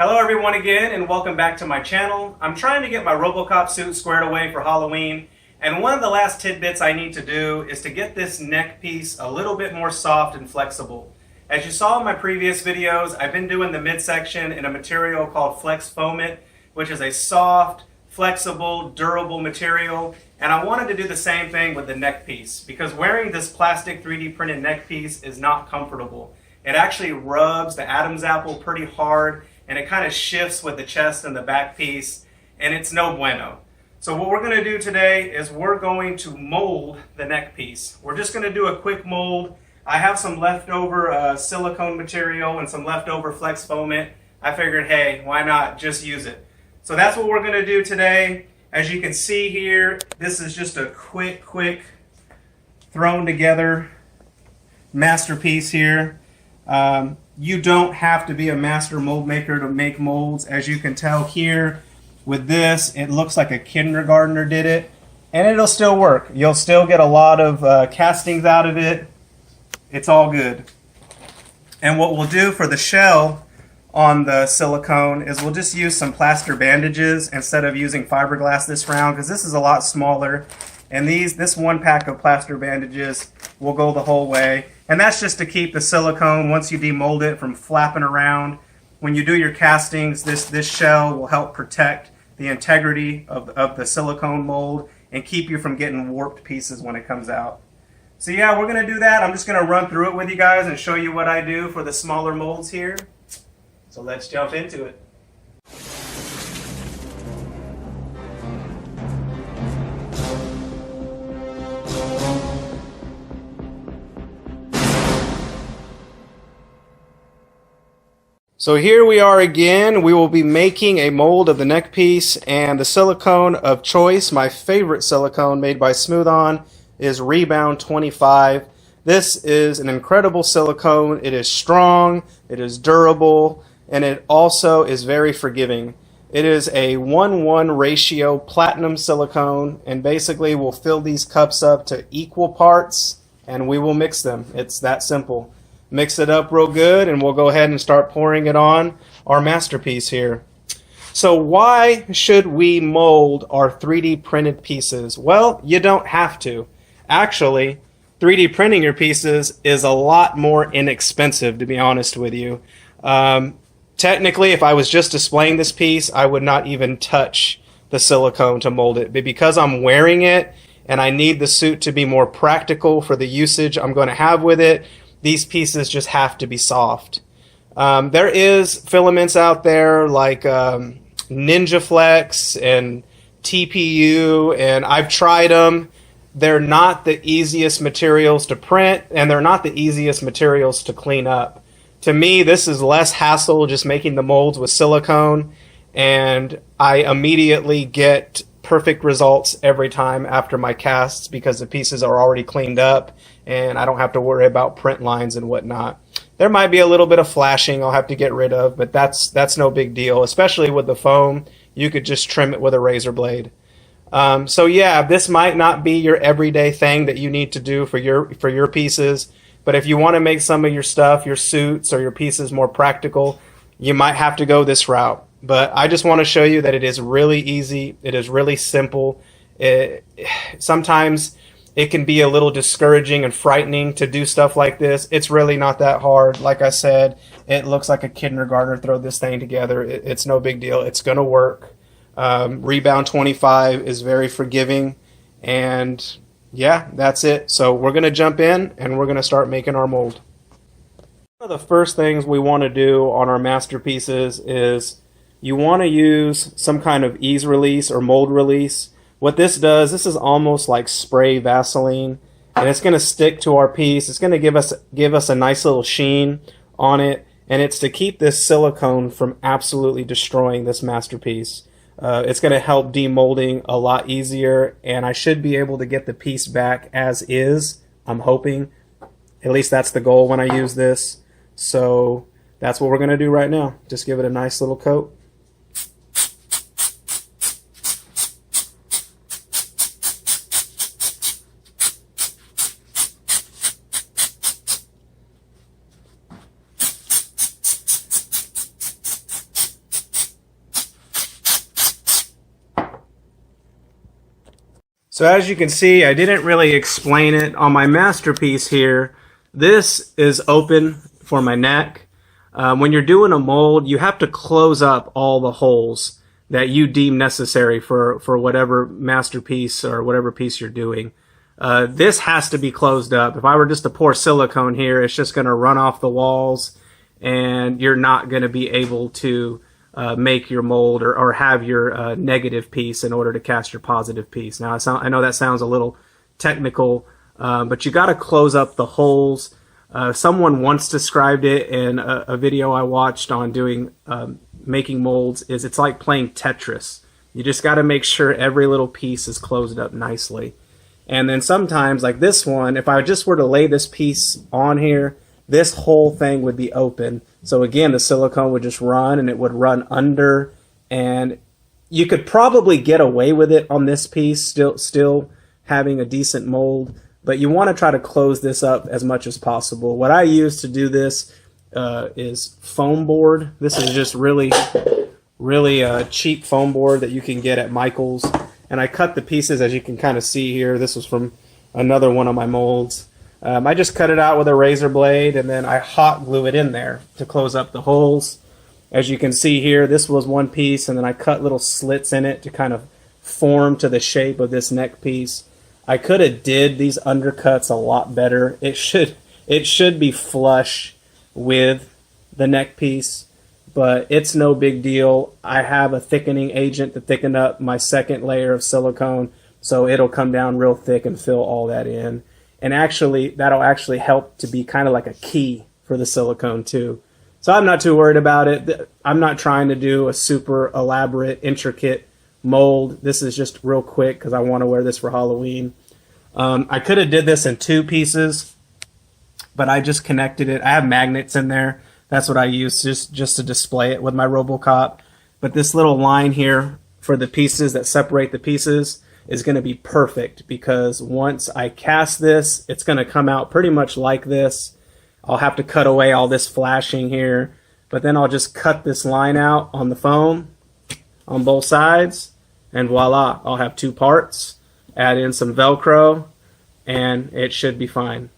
Hello everyone again, and welcome back to my channel. I'm trying to get my Robocop suit squared away for Halloween, and one of the last tidbits I need to do is to get this neck piece a little bit more soft and flexible. As you saw in my previous videos, I've been doing the midsection in a material called Flex Foamit, which is a soft, flexible, durable material, and I wanted to do the same thing with the neck piece because wearing this plastic 3D printed neck piece is not comfortable. It actually rubs the Adam's apple pretty hard, and it kind of shifts with the chest and the back piece, and it's no bueno. So what we're going to do today is we're going to mold the neck piece. We're just going to do a quick mold. I have some leftover silicone material and some leftover Flex Foamit. I figured, hey, why not just use it? So that's what we're going to do today. As you can see here, this is just a quick thrown together masterpiece here. You don't have to be a master mold maker to make molds. As you can tell here with this, it looks like a kindergartner did it, and it'll still work. You'll still get a lot of castings out of it. It's all good. And what we'll do for the shell on the silicone is we'll just use some plaster bandages instead of using fiberglass this round, because this is a lot smaller, and this one pack of plaster bandages will go the whole way. And that's just to keep the silicone, once you demold it, from flapping around. When you do your castings, this shell will help protect the integrity of the silicone mold and keep you from getting warped pieces when it comes out. So yeah, we're going to do that. I'm just going to run through it with you guys and show you what I do for the smaller molds here. So let's jump into it. So here we are again. We will be making a mold of the neck piece, and the silicone of choice, my favorite silicone made by Smooth On, is Rebound 25. This is an incredible silicone. It is strong, it is durable, and it also is very forgiving. It is a 1:1 ratio platinum silicone, and basically we'll fill these cups up to equal parts and we will mix them. It's that simple. Mix it up real good, and we'll go ahead and start pouring it on our masterpiece here. So why should we mold our 3D printed pieces? Well, you don't have to. Actually, 3D printing your pieces is a lot more inexpensive, to be honest with you. Technically, if I was just displaying this piece, I would not even touch the silicone to mold it. But because I'm wearing it and I need the suit to be more practical for the usage I'm going to have with it, these pieces just have to be soft. There is filaments out there like Ninja Flex and TPU, and I've tried them. They're not the easiest materials to print, and they're not the easiest materials to clean up. To me, this is less hassle just making the molds with silicone, and I immediately get perfect results every time after my casts because the pieces are already cleaned up and I don't have to worry about print lines and whatnot. There might be a little bit of flashing I'll have to get rid of, but that's no big deal. Especially with the foam, you could just trim it with a razor blade. So yeah, this might not be your everyday thing that you need to do for your pieces, but if you want to make some of your stuff, your suits or your pieces more practical, you might have to go this route. But I just want to show you that it is really easy. It is really simple. Sometimes it can be a little discouraging and frightening to do stuff like this. It's really not that hard. Like I said, it looks like a kindergartner throw this thing together. It's no big deal. It's going to work. Rebound 25 is very forgiving. And yeah, that's it. So we're going to jump in and we're going to start making our mold. One of the first things we want to do on our masterpieces is you want to use some kind of ease release or mold release. What this does, this is almost like spray Vaseline, and it's going to stick to our piece. It's going to give us a nice little sheen on it, and it's to keep this silicone from absolutely destroying this masterpiece. It's going to help demolding a lot easier, and I should be able to get the piece back as is. I'm hoping. At least that's the goal when I use this. So that's what we're going to do right now. Just give it a nice little coat. So as you can see, I didn't really explain it on my masterpiece here. This is open for my neck. When you're doing a mold, you have to close up all the holes that you deem necessary for whatever masterpiece or whatever piece you're doing. This has to be closed up. If I were just to pour silicone here, it's just going to run off the walls, and you're not going to be able to make your mold or have your negative piece in order to cast your positive piece. Now, I know that sounds a little technical, but you got to close up the holes. Someone once described it in a video I watched on doing making molds. It's like playing Tetris. You just got to make sure every little piece is closed up nicely. And then sometimes, like this one, if I just were to lay this piece on here, this whole thing would be open. So again, the silicone would just run, and it would run under, and you could probably get away with it on this piece, still having a decent mold, but you want to try to close this up as much as possible. What I use to do this is foam board. This is just really cheap foam board that you can get at Michael's. And I cut the pieces, as you can kind of see here. This was from another one of my molds. I just cut it out with a razor blade, and then I hot glue it in there to close up the holes. As you can see here, this was one piece, and then I cut little slits in it to kind of form to the shape of this neck piece. I could have did these undercuts a lot better. It should be flush with the neck piece, but it's no big deal. I have a thickening agent to thicken up my second layer of silicone, so it'll come down real thick and fill all that in. And actually, that'll actually help to be kind of like a key for the silicone too. So I'm not too worried about it. I'm not trying to do a super elaborate, intricate mold. This is just real quick because I want to wear this for Halloween. I could have did this in two pieces, but I just connected it. I have magnets in there. That's what I use just to display it with my Robocop. But this little line here for the pieces that separate the pieces is going to be perfect, because once I cast this, it's going to come out pretty much like this. I'll have to cut away all this flashing here, but then I'll just cut this line out on the foam on both sides, and voila, I'll have two parts. Add in some Velcro, and it should be fine.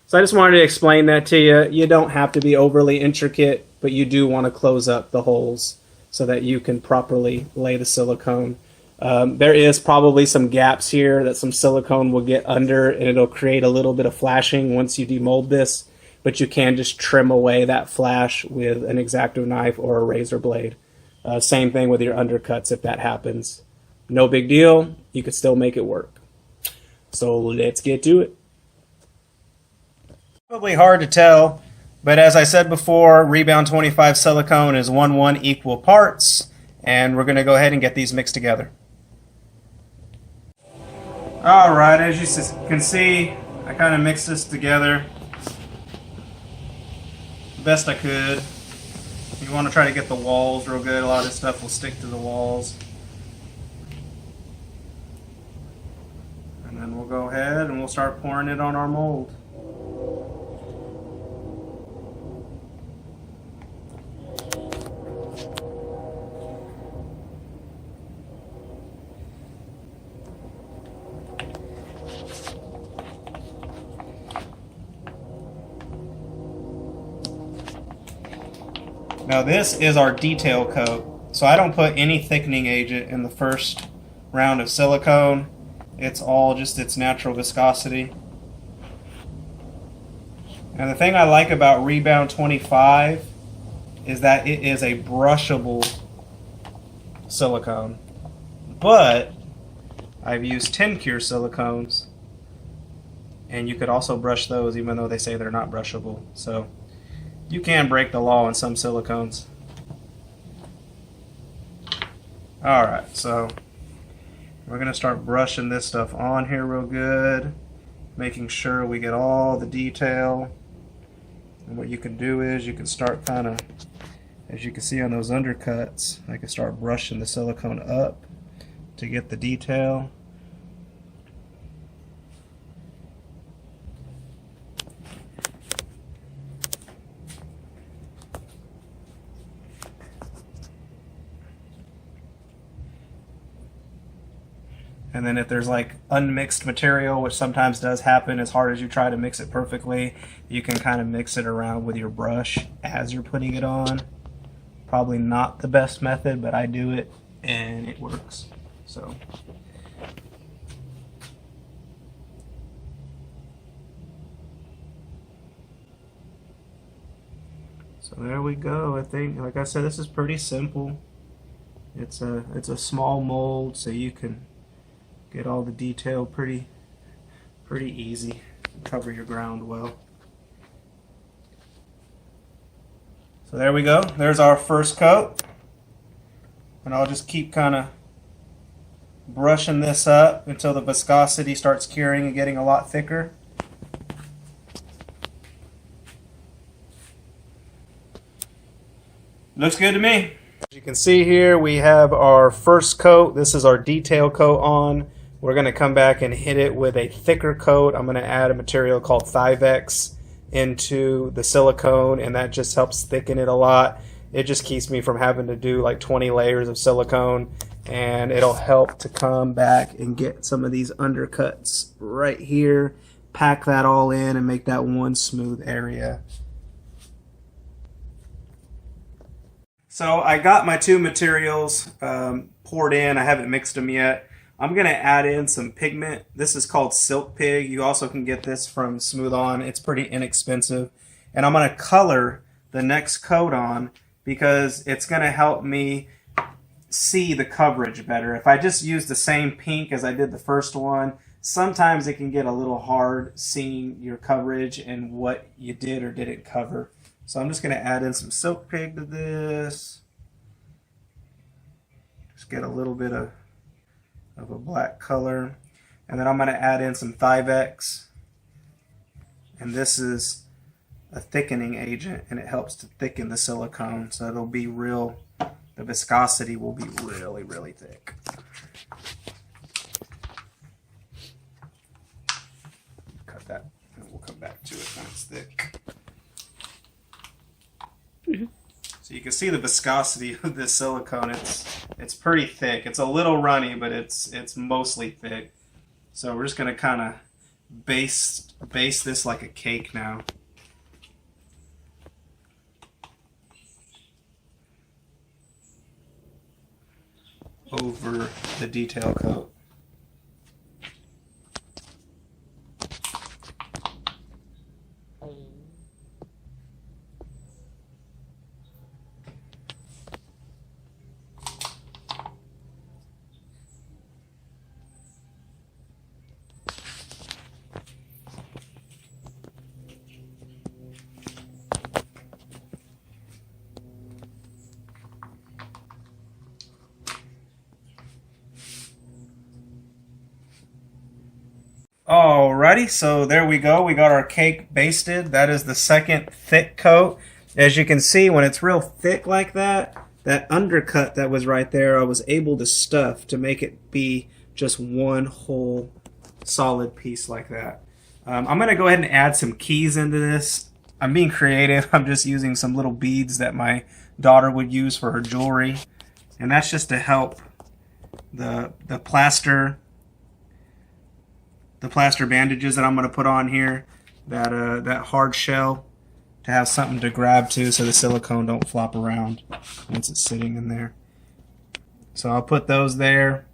So I just wanted to explain that to you. You don't have to be overly intricate, but you do want to close up the holes so that you can properly lay the silicone. There is probably some gaps here that some silicone will get under, and it'll create a little bit of flashing once you demold this, but you can just trim away that flash with an X-Acto knife or a razor blade. Same thing with your undercuts if that happens. No big deal. You could still make it work. So let's get to it. Probably hard to tell, but as I said before, Rebound 25 silicone is 1:1 equal parts, and we're going to go ahead and get these mixed together. Alright, as you can see, I kind of mixed this together the best I could. You want to try to get the walls real good. A lot of this stuff will stick to the walls. And then we'll go ahead and we'll start pouring it on our mold. Now this is our detail coat, so I don't put any thickening agent in the first round of silicone. It's all just its natural viscosity. And the thing I like about Rebound 25 is that it is a brushable silicone. But I've used 10 cure silicones, and you could also brush those even though they say they're not brushable. So you can break the law in some silicones. Alright, so we're going to start brushing this stuff on here real good, making sure we get all the detail. And what you can do is you can start kind of, as you can see on those undercuts, I can start brushing the silicone up to get the detail. And then if there's like unmixed material, which sometimes does happen as hard as you try to mix it perfectly, you can kind of mix it around with your brush as you're putting it on. Probably not the best method, but I do it and it works. So there we go. I think, like I said, this is pretty simple. It's a small mold, so you can get all the detail pretty easy. Cover your ground well. So there we go. There's our first coat. And I'll just keep kind of brushing this up until the viscosity starts curing and getting a lot thicker. Looks good to me. As you can see here, we have our first coat. This is our detail coat on. We're going to come back and hit it with a thicker coat. I'm going to add a material called Thivex into the silicone, and that just helps thicken it a lot. It just keeps me from having to do like 20 layers of silicone, and it'll help to come back and get some of these undercuts right here, pack that all in and make that one smooth area. So I got my two materials poured in. I haven't mixed them yet. I'm going to add in some pigment. This is called Silk Pig. You also can get this from Smooth On. It's pretty inexpensive. And I'm going to color the next coat on because it's going to help me see the coverage better. If I just use the same pink as I did the first one, sometimes it can get a little hard seeing your coverage and what you did or didn't cover. So I'm just going to add in some Silk Pig to this. Just get a little bit of a black color. And then I'm going to add in some Thivex. And this is a thickening agent, and it helps to thicken the silicone. So it'll be real, the viscosity will be really, really thick. Cut that, and we'll come back to it when it's thick. So you can see the viscosity of this silicone. It's pretty thick. It's a little runny, but it's mostly thick. So we're just going to kind of base this like a cake now. Over the detail coat. Alrighty, so there we go. We got our cake basted. That is the second thick coat. As you can see, when it's real thick like that, that undercut that was right there, I was able to stuff to make it be just one whole solid piece like that. I'm going to go ahead and add some keys into this. I'm being creative. I'm just using some little beads that my daughter would use for her jewelry. And that's just to help the plaster bandages that I'm going to put on here, that hard shell, to have something to grab to so the silicone don't flop around once it's sitting in there. So I'll put those there,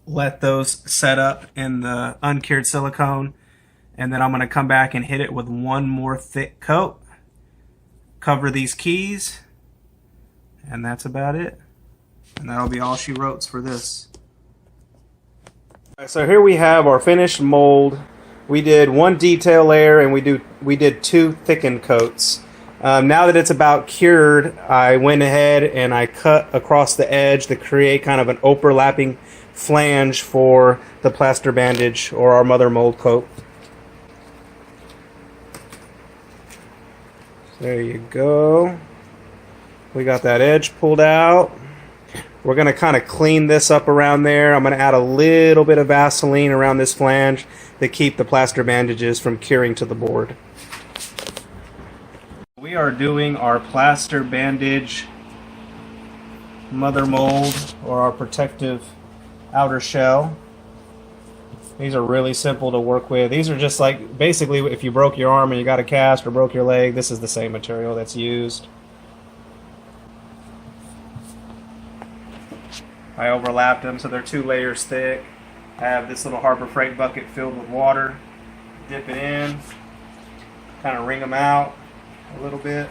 let those set up in the uncured silicone, and then I'm going to come back and hit it with one more thick coat, cover these keys, and that's about it. And that'll be all she wrote for this. So here we have our finished mold. We did one detail layer and we did two thickened coats. Now that it's about cured, I went ahead and I cut across the edge to create kind of an overlapping flange for the plaster bandage or our mother mold coat. There you go. We got that edge pulled out. We're going to kind of clean this up around there. I'm going to add a little bit of Vaseline around this flange to keep the plaster bandages from curing to the board. We are doing our plaster bandage mother mold, or our protective outer shell. These are really simple to work with. These are just like, basically if you broke your arm and you got a cast or broke your leg, this is the same material that's used. I overlapped them so they're 2 layers thick. I have this little Harbor Freight bucket filled with water. Dip it in, kind of wring them out a little bit.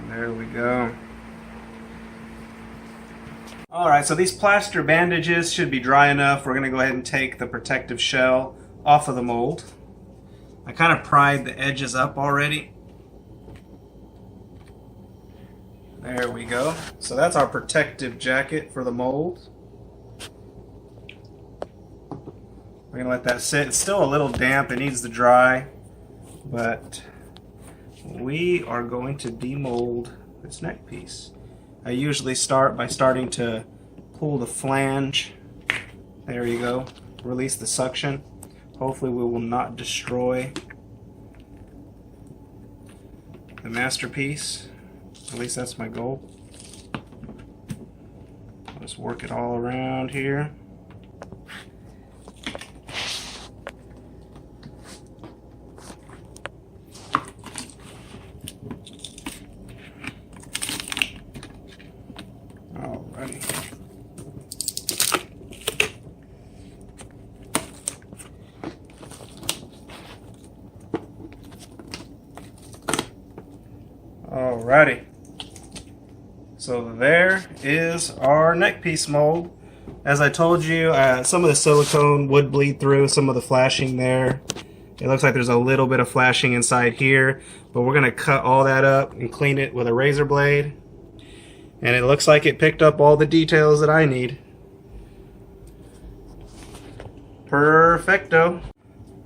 There we go. Alright, so these plaster bandages should be dry enough. We're going to go ahead and take the protective shell off of the mold. I kind of pried the edges up already. There we go. So that's our protective jacket for the mold. We're going to let that sit. It's still a little damp. It needs to dry. But we are going to demold this neck piece. I usually start by starting to pull the flange. There you go. Release the suction. Hopefully we will not destroy the masterpiece. At least that's my goal. I'll just work it all around here. Alrighty, so there is our neck piece mold. As I told you, some of the silicone would bleed through some of the flashing there. It looks like there's a little bit of flashing inside here, but we're going to cut all that up and clean it with a razor blade. And it looks like it picked up all the details that I need. Perfecto.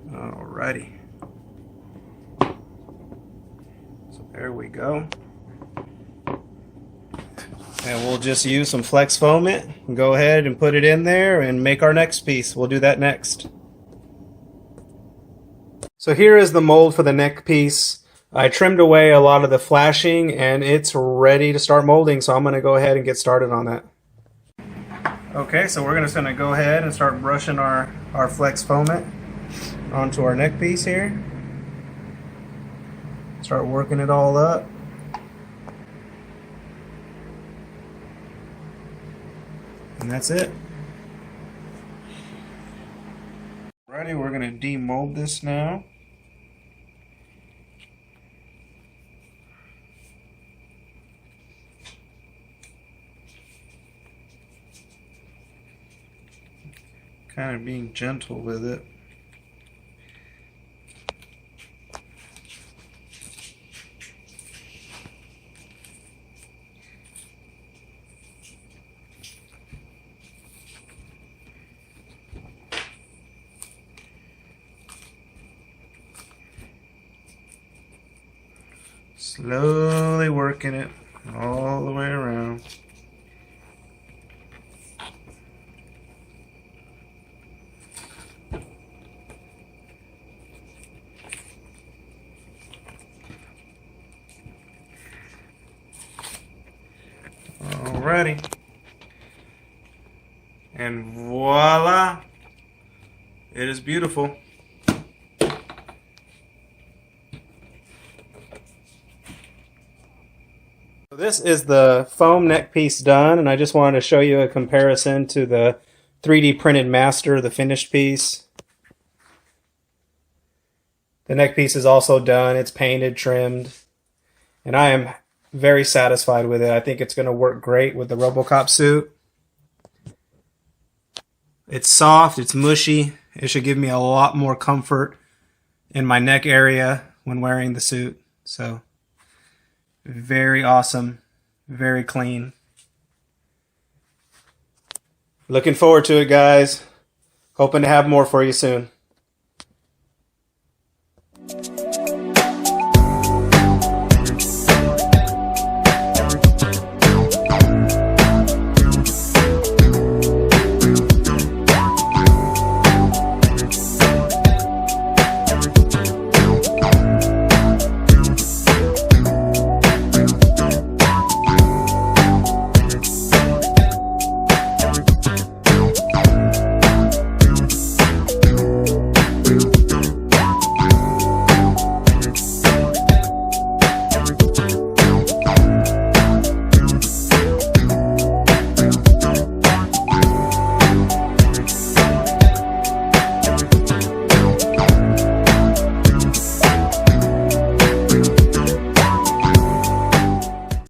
Alrighty. So there we go. And we'll just use some flex foam it and go ahead and put it in there and make our next piece. We'll do that next. So here is the mold for the neck piece. I trimmed away a lot of the flashing and it's ready to start molding, so I'm going to go ahead and get started on that. Okay, so we're just going to go ahead and start brushing our flex foam it onto our neck piece here. Start working it all up. And that's it. Alrighty, we're going to demold this now. Kind of being gentle with it. Slowly working it all the way around. Alrighty. And voila! It is beautiful. This is the foam neck piece done, and I just wanted to show you a comparison to the 3D printed master, the finished piece. The neck piece is also done. It's painted, trimmed, and I am very satisfied with it. I think it's going to work great with the Robocop suit. It's soft, it's mushy. It should give me a lot more comfort in my neck area when wearing the suit. So, very awesome, very clean. Looking forward to it, guys. Hoping to have more for you soon.